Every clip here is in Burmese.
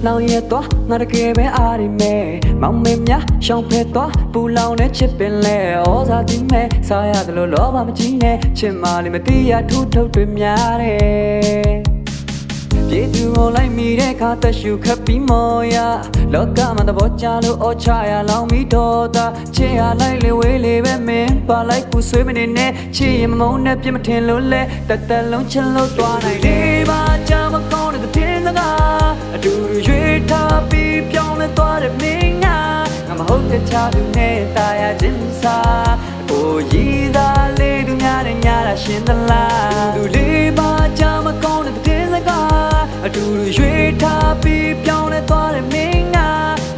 လောင်ရဲတော့ငါတကယ်ပဲအားရမယ်မောင်မင်းများရှောင်းဖဲတော့ပူလောင်တဲ့ချစ်ပင်လဲဩဇာတိမဲ့စားရတယ်လို့လောဘမကြီးနဲ့ချစ်မလေးမသိရထူးထုတ်တွေများတယ်ပြေသူကိုလိုက်မိတဲ့ခါသက်ရှူခပ်ပြီးမော်ရလောကမှာသဘောကျလို့အော်ချရလောင်ပြီးတော့တာချစ်ရလိုက်လေဝေးလေပဲမင်းပါလိုက်ကူဆွေးမနေနဲ့ချစ်ရင်မမုန်းနဲ့ပြစ်မထင်လို့လဲတက်တက်လုံးချစ်လို့သွားနိုင်လေပါကြမကောင်းတဲ့တင်းစကားအတူတူရွေးထားပြီးပြောင်းလဲသွားတဲ့မင်းငါမဟုတ်တဲ့ချာသူနဲ့တာယာချင်းစားကိုရည်သားလေးသူများနဲ့ညာတာရှင်းသလားသူလေးပါကြမကောင်းတဲ့တင်းစကားအတူတူရွေးထားပြီးပြောင်းလဲသွားတဲ့မင်းငါ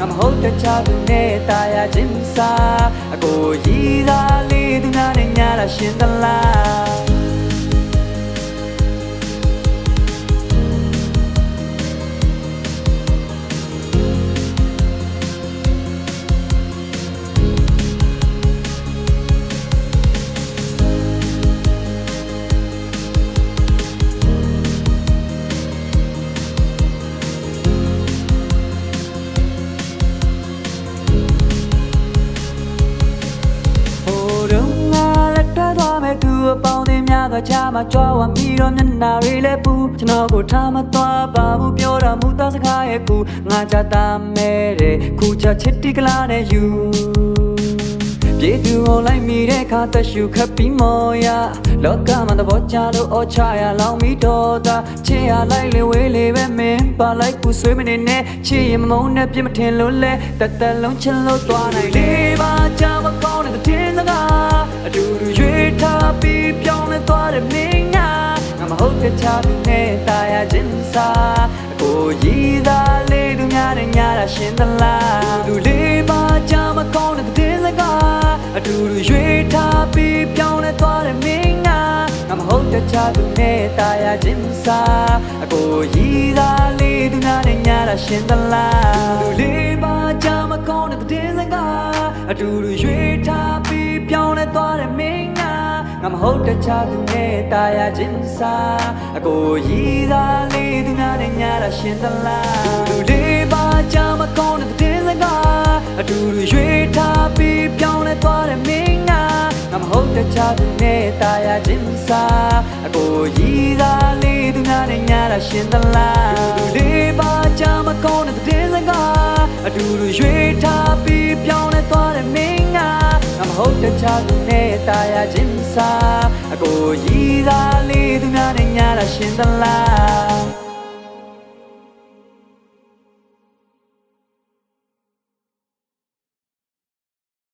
မဟုတ်တဲ့ချာသူနဲ့တာယာချင်းစားကိုရည်သားလေးသူများနဲ့ညာတာရှင်းသလားသူအပေါင်းအသင်းများသောချာမှာကြွားဝပြီးတော့မျက်နှာတွေလည်းပူကျွန်တော်ကိုထားမသွားပါဘူးပြောတာမူသားစကားရဲ့ကူငါကြတာမဲတဲ့ခုချချစ်တိကလာနဲ့ယူပြေသူကိုလိုက်မိတဲ့ခါသက်ရှူခပ်ပြီးမော်ရလောကမှာသဘောကျလို့အော်ချရလောင်ပြီးတော့တာချစ်ရလိုက်လေဝေးလေပဲမင်းပါလိုက်ကူဆွေးမနေနဲ့ချစ်ရင်မမုန်းနဲ့ပြစ်မထင်လို့လဲတက်တက်လုံးချစ်လို့သွားနိုင်လေပါကြမကောင်းတဲ့တင်းစကားအတူတူရွေးထားပြီးပြောင်းလဲသွားတဲ့မင်းငါမဟုတ်တဲ့ချာသူနဲ့တာယာချင်းစားကိုရည်သားလေးသူများနဲ့ညာတာရှင်းသလားသူလေးပါကြမကောင်းတဲ့တင်းစကားအတူတူရွေးထားပြီးပြောင်းလဲသွားတဲ့မင်းငါမဟုတ်တဲ့ချာသူနဲ့တာယာချင်းစားကိုရည်သားလေးသူများနဲ့ညာတာရှင်းသလားသူလေးပါကြမကောင်းတဲ့တင်းစကားအတူတူရွေးထားပြီးပြောင်းလဲသွားတဲ့မင်းငါမဟုတ်တဲ့ချာသူနဲ့တာယာချင်းစားကိုရည်သားလေးသူများနဲ့ညာတာရှင်းသလားသူလေးပါကြမကောင်းတဲ့တင်းစကားအတူတူရွေးထားပြီးပြောင်းလဲသွားတဲ့မင်းငါမဟုတ်တဲ့ချာသူနဲ့တာယာချင်းစားကိုရည်သားလေးသူများနဲ့ညာတာရှင်းသလားသူလေးပါကြမကောင်းတဲ့တင်းစကားအတူတူရွေးထားပြီးပြောင်းလဲသွားတဲ့မင်းငါမဟုတ်တဲ့ချာသူနဲ့တာယာချင်းစားကိုရည်သားလေးသူများနဲ့ညာတာရှင်းသလား